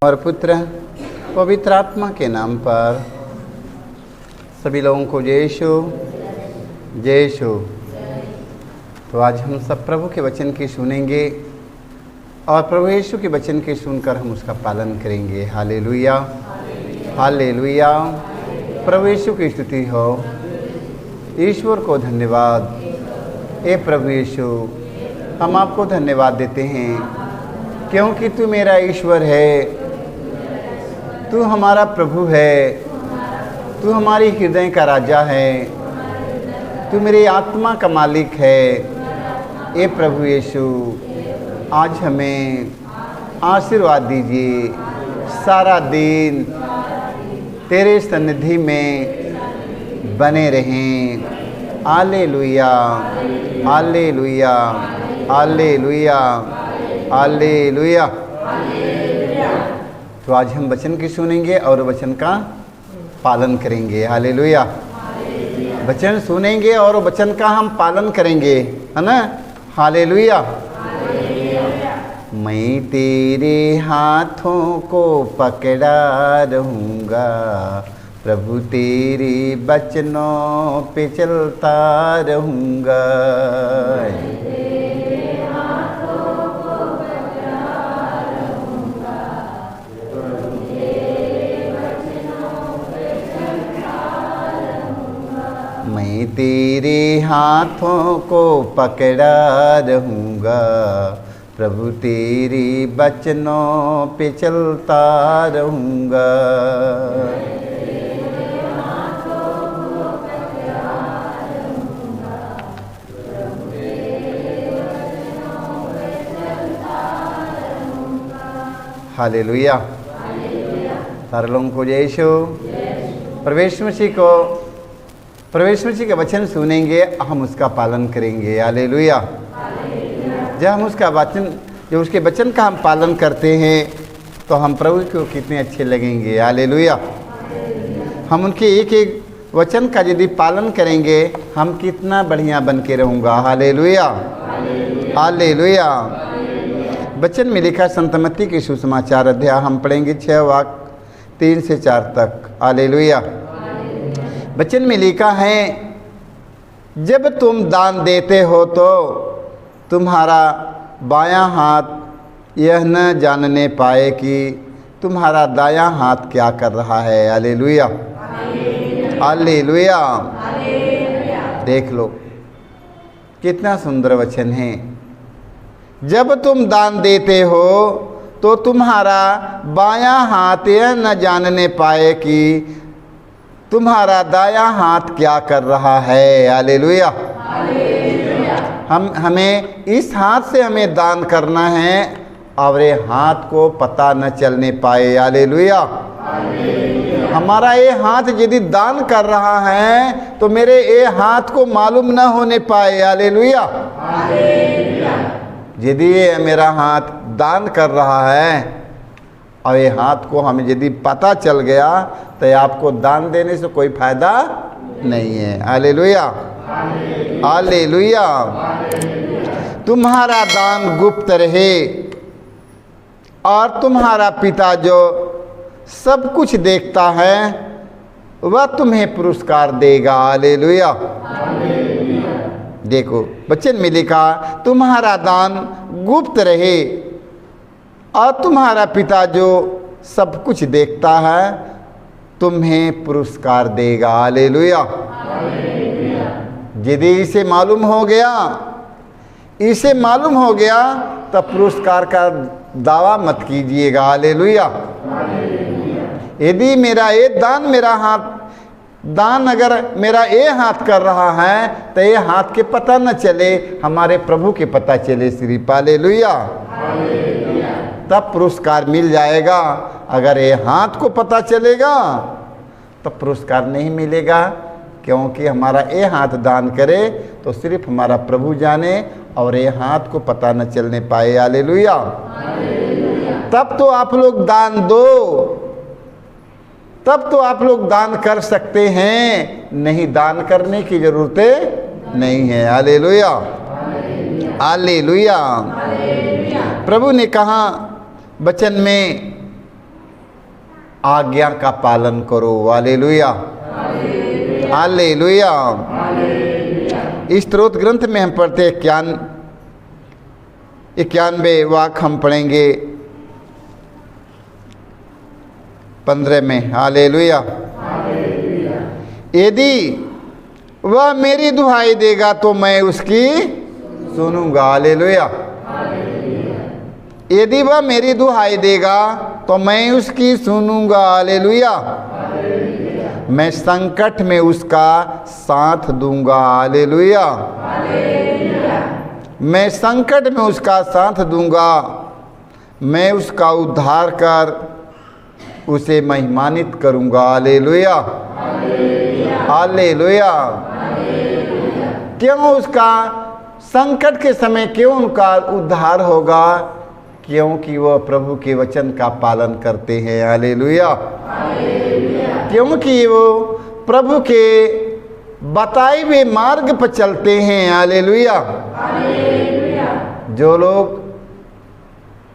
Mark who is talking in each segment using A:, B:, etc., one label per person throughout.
A: और पुत्र पवित्र आत्मा के नाम पर सभी लोगों को जय यीशु जय यीशु। तो आज हम सब प्रभु के वचन की सुनेंगे और प्रभु यीशु के वचन के सुनकर हम उसका पालन करेंगे। Hallelujah hallelujah. प्रभु यीशु की स्तुति हो। ईश्वर को धन्यवाद। ए प्रभु यीशु, हम आपको धन्यवाद देते हैं क्योंकि तू मेरा ईश्वर है, तू हमारा प्रभु है, तू हमारी हृदय का राजा है, तू मेरी आत्मा का मालिक है। ए प्रभु यीशु, आज हमें आशीर्वाद दीजिए। सारा दिन तेरे सन्निधि में बने रहें। Hallelujah hallelujah hallelujah hallelujah. तो आज हम वचन की सुनेंगे और वचन का पालन करेंगे। हालेलुया। वचन सुनेंगे और वचन का हम पालन करेंगे, है ना। हालेलुया। मैं तेरे हाथों को पकड़ा रहूँगा, प्रभु तेरे वचनों पे चलता रहूँगा। मैं तेरे हाथों को पकड़ा रहूँगा, प्रभु तेरे वचनों पे चलता रहूँगा। हालेलुया। सारे लोगों को जय यीशु। प्रवेश मसीह का वचन सुनेंगे, हम उसका पालन करेंगे। हालेलुया। जब हम उसके वचन का हम पालन करते हैं तो हम प्रभु को कितने अच्छे लगेंगे। हालेलुया। हम उनके एक एक वचन का यदि पालन करेंगे, हम कितना बढ़िया बन के रहूँगा। Hallelujah hallelujah. वचन में लिखा संत मत्ती के सुसमाचार अध्याय हम पढ़ेंगे 6 वाक्य 3 से 4 तक। हालेलुया। वचन में लिखा है, जब तुम दान देते हो तो तुम्हारा बायां हाथ यह न जानने पाए कि तुम्हारा दायां हाथ क्या कर रहा है। Hallelujah hallelujah. देख लो कितना सुंदर वचन है। जब तुम दान देते हो तो तुम्हारा बायां हाथ यह न जानने पाए कि तुम्हारा दायां हाथ क्या कर रहा है। हालेलुया। हमें इस हाथ से हमें दान करना है और ये हाथ को पता न चलने पाए। हालेलुया। हमारा ये हाथ यदि दान कर रहा है तो मेरे ये हाथ को मालूम न होने पाए। हालेलुया। यदि ये मेरा हाथ दान कर रहा है और ये हाथ को हमें यदि पता चल गया तो आपको दान देने से कोई फायदा नहीं है। Hallelujah hallelujah. तुम्हारा दान गुप्त रहे और तुम्हारा पिता जो सब कुछ देखता है वह तुम्हें पुरस्कार देगा। हालेलुया। देखो वचन में लिखा, तुम्हारा दान गुप्त रहे और तुम्हारा पिता जो सब कुछ देखता है तुम्हें पुरस्कार देगा। हालेलुया। यदि इसे मालूम हो गया तब पुरस्कार का दावा मत कीजिएगा। हालेलुया। यदि मेरा ये दान अगर मेरा ये हाथ कर रहा है तो ये हाथ के पता न चले, हमारे प्रभु के पता चले सिर्फ। हालेलुया। तब पुरस्कार मिल जाएगा। अगर ये हाथ को पता चलेगा तो पुरस्कार नहीं मिलेगा, क्योंकि हमारा ये हाथ दान करे तो सिर्फ हमारा प्रभु जाने और ये हाथ को पता न चलने पाए। हालेलुया। तब तो आप लोग दान दो, तब तो आप लोग दान कर सकते हैं, नहीं दान करने की जरूरत नहीं है। Hallelujah hallelujah. प्रभु ने कहा वचन में आज्ञा का पालन करो। Hallelujah, hallelujah. इस स्तोत्र ग्रंथ में हम पढ़ते 91 वाक्य हम पढ़ेंगे 15 में। हालेलुया। यदि वह मेरी दुहाई देगा तो मैं उसकी सुनूंगा। हालेलुया। यदि वह मेरी दुहाई देगा तो मैं उसकी सुनूंगा। हालेलुया। मैं संकट में उसका साथ दूंगा। हालेलुया। मैं संकट में उसका साथ दूंगा। मैं उसका उद्धार कर उसे महिमानित करूंगा। Hallelujah, hallelujah. क्यों उसका संकट के समय क्यों उनका उद्धार होगा? क्योंकि वह प्रभु के वचन का पालन करते हैं। हालेलुया। क्योंकि वो प्रभु के बताए हुए मार्ग पर चलते हैं। हालेलुया। जो लोग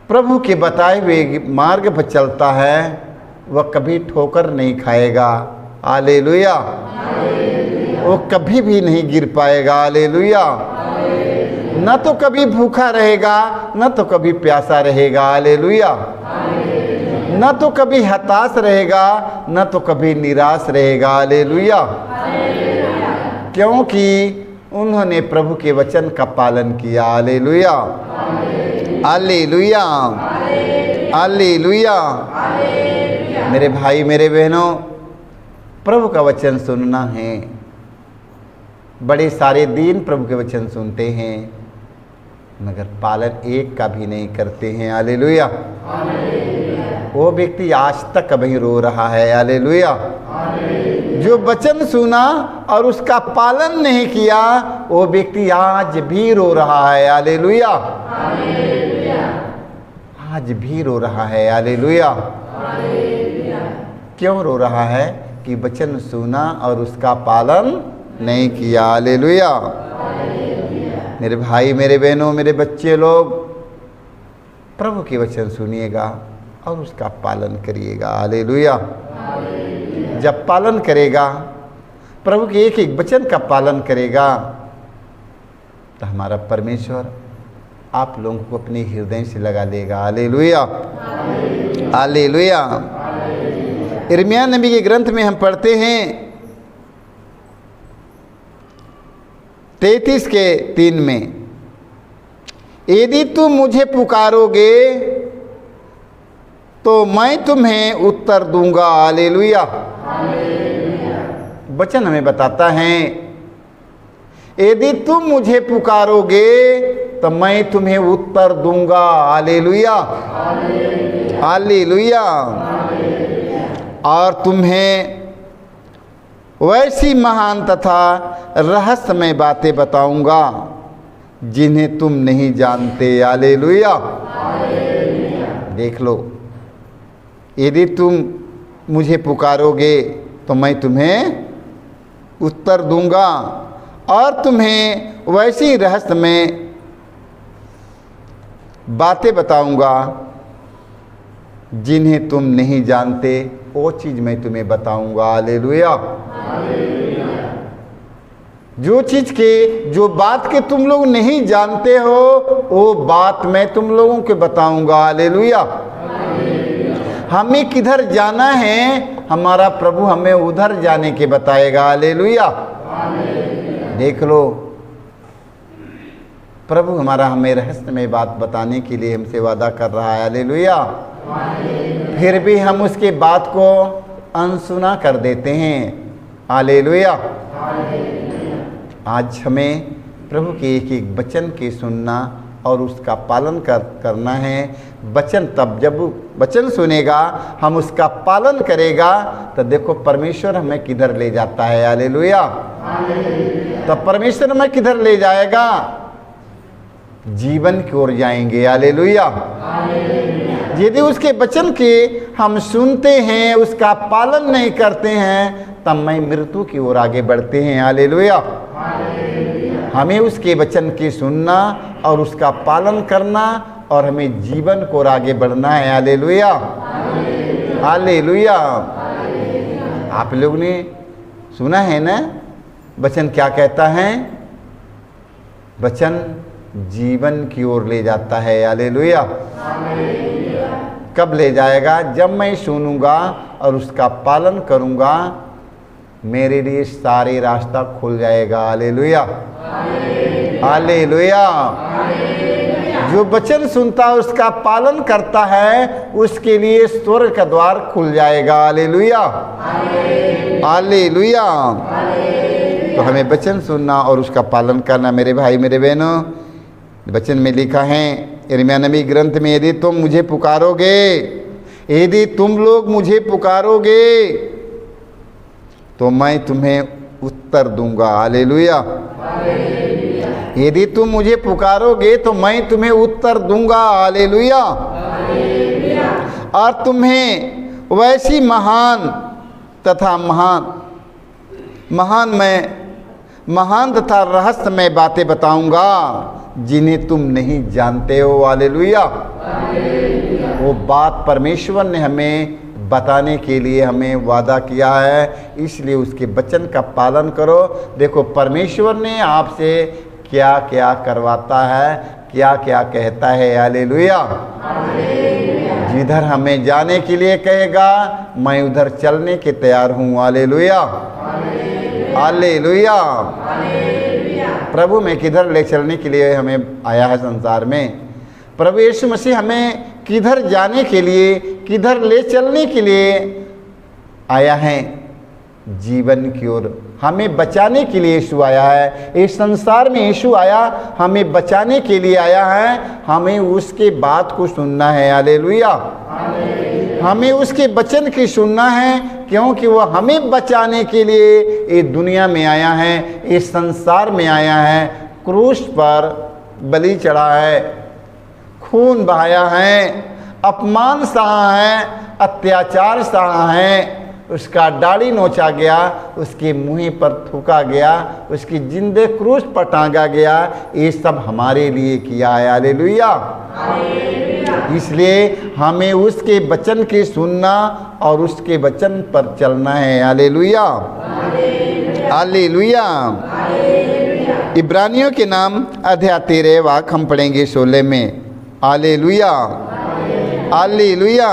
A: प्रभु के बताए हुए मार्ग पर चलता है वह कभी ठोकर नहीं खाएगा। हालेलुया। वो कभी भी नहीं गिर पाएगा। हालेलुया। न तो कभी भूखा रहेगा न तो कभी प्यासा रहेगा। हालेलुया। न तो कभी हताश रहेगा न तो कभी निराश रहेगा। हालेलुया। क्योंकि उन्होंने प्रभु के वचन का पालन किया। Hallelujah, hallelujah, hallelujah. मेरे भाई मेरे बहनों, प्रभु का वचन सुनना है। बड़े सारे दिन प्रभु के वचन सुनते हैं मगर पालन एक का भी नहीं करते हैं। हालेलुया। वो व्यक्ति आज तक अभी रो रहा है। हालेलुया। जो वचन सुना और उसका पालन नहीं किया वो व्यक्ति आज भी रो रहा है। हालेलुया, आज भी रो रहा है। हालेलुया। क्यों रो रहा है? कि वचन सुना और उसका पालन नहीं किया। हालेलुया। मेरे भाई मेरे बहनों मेरे बच्चे लोग, प्रभु के वचन सुनिएगा और उसका पालन करिएगा। हालेलुया। जब पालन करेगा, प्रभु के एक एक वचन का पालन करेगा तो हमारा परमेश्वर आप लोगों को अपने हृदय से लगा लेगा। Hallelujah, hallelujah. यिर्मयाह नबी के ग्रंथ में हम पढ़ते हैं 33:3 में, यदि तुम मुझे पुकारोगे तो मैं तुम्हें उत्तर दूंगा। हालेलुया। वचन हमें बताता है यदि तुम मुझे पुकारोगे तो मैं तुम्हें उत्तर दूंगा। Hallelujah, hallelujah. और तुम्हें वैसी महान तथा रहस्यमय बातें बताऊंगा जिन्हें तुम नहीं जानते। हालेलुया। देख लो, यदि तुम मुझे पुकारोगे तो मैं तुम्हें उत्तर दूंगा और तुम्हें वैसी रहस्यमय बातें बताऊंगा जिन्हें तुम नहीं जानते। वो चीज़ मैं तुम्हें बताऊंगा। हालेलुया। जो चीज़ के जो बात के तुम लोग नहीं जानते हो वो बात मैं तुम लोगों को बताऊंगा। हालेलुया। हमें किधर जाना है हमारा प्रभु हमें उधर जाने के बताएगा। हालेलुया। देख लो, प्रभु हमारा हमें रहस्यमय बात बताने के लिए हमसे वादा कर रहा है। हालेलुया। फिर भी हम उसके बात को अनसुना कर देते हैं। हालेलुया। आज हमें प्रभु के एक एक वचन के सुनना और उसका पालन करना है। वचन तब जब वचन सुनेगा हम उसका पालन करेगा तो देखो परमेश्वर हमें किधर ले जाता है। हालेलुया। तो परमेश्वर हमें किधर ले जाएगा? जीवन की ओर जाएंगे। हालेलुया। यदि उसके वचन के हम सुनते हैं उसका पालन नहीं करते हैं तब मैं मृत्यु की ओर आगे बढ़ते हैं। हालेलुया। हमें उसके वचन की सुनना और उसका पालन करना और हमें जीवन को आगे बढ़ना है। हालेलुया। हालेलुया। आप लोग ने सुना है ना वचन क्या कहता है? वचन जीवन की ओर ले जाता है। हालेलुया। कब ले जाएगा? जब मैं सुनूंगा और उसका पालन करूंगा, मेरे लिए सारे रास्ता खुल जाएगा। Hallelujah, hallelujah. जो वचन सुनता है उसका पालन करता है, उसके लिए स्वर्ग का द्वार खुल जाएगा। Hallelujah, hallelujah. तो हमें वचन सुनना और उसका पालन करना। मेरे भाई मेरे बहनों, वचन में लिखा है यिर्मयाह नबी ग्रंथ में, यदि तुम मुझे पुकारोगे, यदि तुम लोग मुझे पुकारोगे तो मैं तुम्हें उत्तर दूंगा। हालेलुया। यदि तुम मुझे पुकारोगे तो मैं तुम्हें उत्तर दूंगा। हालेलुया। और तुम्हें वैसी महान तथा महान तथा रहस्यमय बातें बताऊंगा जिन्हें तुम नहीं जानते हो। हालेलुया। वो बात परमेश्वर ने हमें बताने के लिए हमें वादा किया है, इसलिए उसके वचन का पालन करो। देखो परमेश्वर ने आपसे क्या क्या करवाता है, क्या क्या कहता है। हालेलुया। जिधर हमें जाने के लिए कहेगा, मैं उधर चलने के तैयार हूँ। Hallelujah, hallelujah. प्रभु में किधर ले चलने के लिए हमें आया है संसार में? प्रभु यीशु मसीह हमें किधर जाने के लिए, किधर ले चलने के लिए आया है? जीवन की ओर। हमें बचाने के लिए यीशु आया है। इस संसार में यीशु आया, हमें बचाने के लिए आया है। हमें उसके बात को सुनना है। हालेलुया। हमें उसके वचन की सुनना है, क्योंकि वो हमें बचाने के लिए ये दुनिया में आया है, इस संसार में आया है। क्रूस पर बलि चढ़ा है, खून बहाया है, अपमान सहा है, अत्याचार सहा है, उसका दाढ़ी नोचा गया, उसके मुँह पर थूका गया, उसकी जिंदे क्रूस पर टांगा गया। ये सब हमारे लिए किया है। हालेलुया। इसलिए हमें उसके वचन की सुनना और उसके वचन पर चलना है। Hallelujah, hallelujah. इब्रानियों के नाम अध्याय 13 वाक्य हम पढ़ेंगे 16 में। Hallelujah, hallelujah.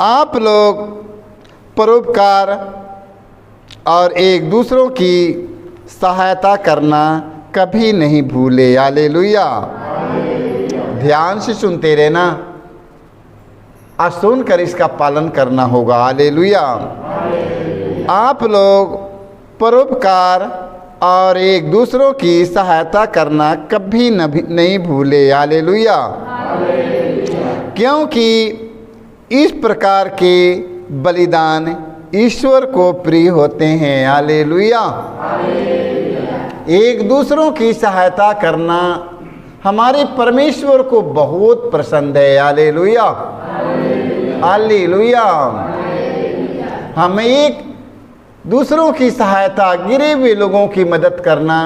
A: आप लोग परोपकार और एक दूसरों की सहायता करना कभी नहीं भूले। हालेलुया। ध्यान से सुनते रहना और सुनकर इसका पालन करना होगा। हालेलुया। आप लोग परोपकार और एक दूसरों की सहायता करना कभी नहीं भूले। हालेलुया। क्योंकि इस प्रकार के बलिदान ईश्वर को प्रिय होते हैं। हालेलुया। एक दूसरों की सहायता करना हमारे परमेश्वर को बहुत पसंद है। Hallelujah, hallelujah. हमें एक दूसरों की सहायता, गिरे हुए लोगों की मदद करना।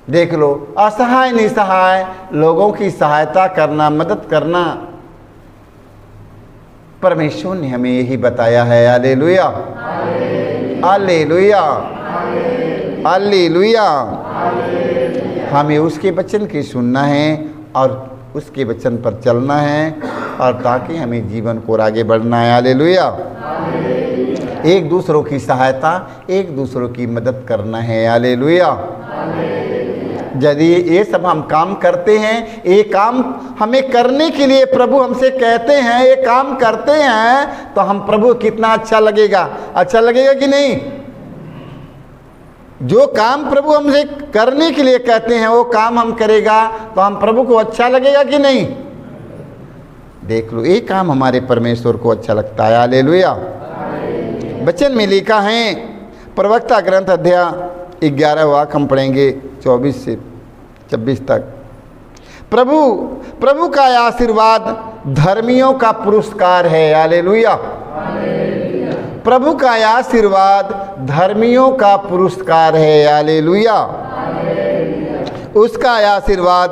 A: देख लो, असहाय निसहाय लोगों की सहायता करना, मदद करना, परमेश्वर ने हमें यही बताया है। Hallelujah, hallelujah, hallelujah. हमें उसके वचन की सुनना है और उसके वचन पर चलना है, और ताकि हमें जीवन को आगे बढ़ना है। हालेलुया। एक दूसरों की सहायता, एक दूसरों की मदद करना है। हालेलुया। यदि ये सब हम काम करते हैं, ये काम हमें करने के लिए प्रभु हमसे कहते हैं, ये काम करते हैं, तो हम प्रभु कितना अच्छा लगेगा। अच्छा लगेगा कि नहीं? जो काम प्रभु हमसे करने के लिए कहते हैं वो काम हम करेगा तो हम प्रभु को अच्छा लगेगा कि नहीं? देख लो, ये काम हमारे परमेश्वर को अच्छा लगता है। हालेलुया। वचन में लिखा है, प्रवक्ता ग्रंथ अध्याय 11 वाक्य हम पढ़ेंगे 24 से 26 तक। प्रभु का आशीर्वाद धर्मियों का पुरस्कार है। हालेलुया। प्रभु का आशीर्वाद धर्मियों का पुरस्कार है। हालेलुया। उसका आशीर्वाद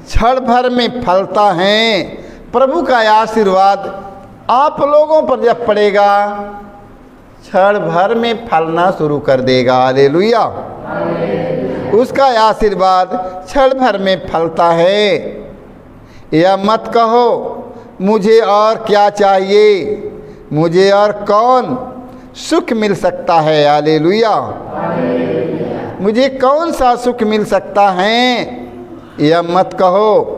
A: क्षण भर में फलता है, प्रभु का आशीर्वाद आप लोगों पर जब पड़ेगा, क्षण भर में फलना शुरू कर देगा। हालेलुया। उसका आशीर्वाद क्षण भर में फलता है। यह मत कहो मुझे और क्या चाहिए, मुझे और कौन सुख मिल सकता है। हालेलुया। मुझे कौन सा सुख मिल सकता है। यह मत कहो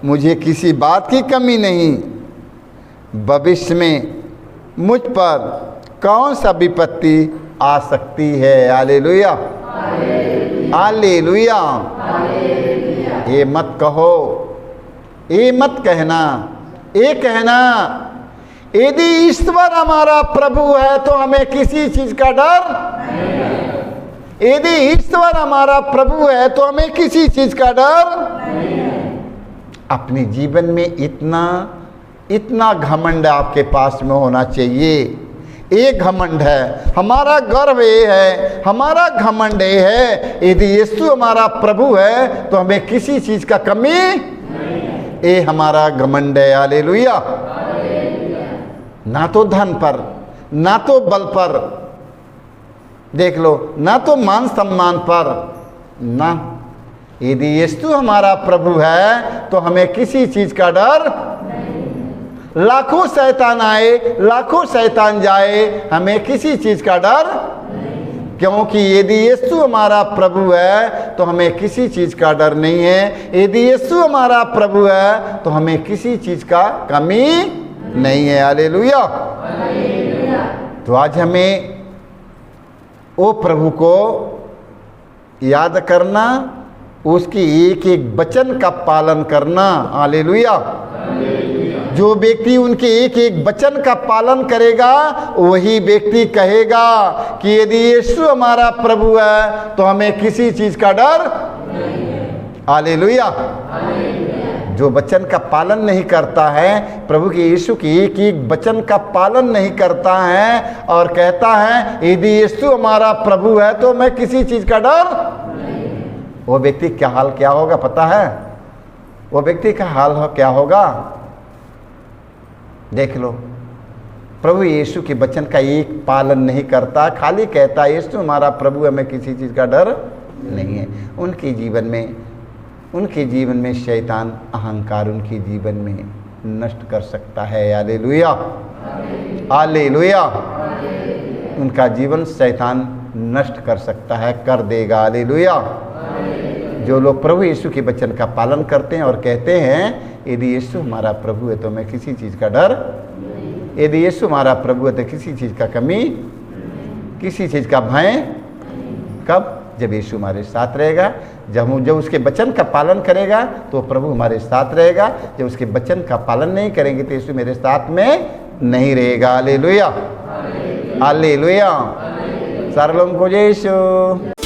A: मुझे किसी बात की कमी नहीं, भविष्य में मुझ पर कौन सा विपत्ति आ सकती है। हालेलुया। हालेलुया। ये मत कहो, ये मत कहना, ये कहना यदि ईश्वर हमारा प्रभु है तो हमें किसी चीज का डर नहीं। यदि ईश्वर हमारा प्रभु है तो हमें किसी चीज का डर नहीं। अपने जीवन में इतना घमंड आपके पास में होना चाहिए। एक घमंड है, हमारा गर्व ये है, हमारा घमंड ये है, यदि यीशु हमारा प्रभु है तो हमें किसी चीज का कमी नहीं। ये हमारा घमंड है। हालेलुया। ना तो धन पर, ना तो बल पर, देख लो, ना तो मान सम्मान पर, ना, यदि यीशु हमारा प्रभु है तो हमें किसी चीज का डर नहीं। लाखों शैतान आए, लाखों शैतान जाए, हमें किसी चीज का डर नहीं। क्योंकि यदि यीशु हमारा प्रभु है तो हमें किसी चीज का डर नहीं है। यदि यीशु हमारा प्रभु है तो हमें किसी चीज का कमी नहीं है। हालेलुया। तो आज हमें वो प्रभु को याद करना, उसकी एक एक वचन का पालन करना। हालेलुया। जो व्यक्ति उनके एक एक वचन का पालन करेगा वही व्यक्ति कहेगा कि यदि यीशु हमारा प्रभु है तो हमें किसी चीज का डर नहीं। हालेलुया। जो वचन का पालन नहीं करता है, प्रभु के यीशु की एक एक वचन का पालन नहीं करता है और कहता है यदि यीशु हमारा प्रभु है तो मैं किसी चीज का डर नहीं, वो व्यक्ति क्या हाल क्या होगा पता है? वो व्यक्ति का हाल क्या होगा? देख लो, प्रभु यीशु के वचन का एक पालन नहीं करता, खाली कहता है यीशु हमारा प्रभु है, मैं किसी चीज का डर नहीं है। उनके जीवन में शैतान अहंकार उनके जीवन में नष्ट कर सकता है। हालेलुया। हालेलुया। उनका जीवन शैतान नष्ट कर सकता है, कर देगा। हालेलुया। जो लोग प्रभु यीशु के वचन का पालन करते हैं और कहते हैं यदि यीशु हमारा प्रभु है तो मैं किसी चीज का डर, यदि यीशु हमारा प्रभु है तो किसी चीज का कमी, किसी चीज का भय, कब? जब यीशु हमारे साथ रहेगा। जब उसके वचन का पालन करेगा तो प्रभु हमारे साथ रहेगा। जब उसके वचन का पालन नहीं करेंगे तो यीशु मेरे साथ में नहीं रहेगा। हालेलुया। हालेलुया। सारे लोगों को जय यीशु।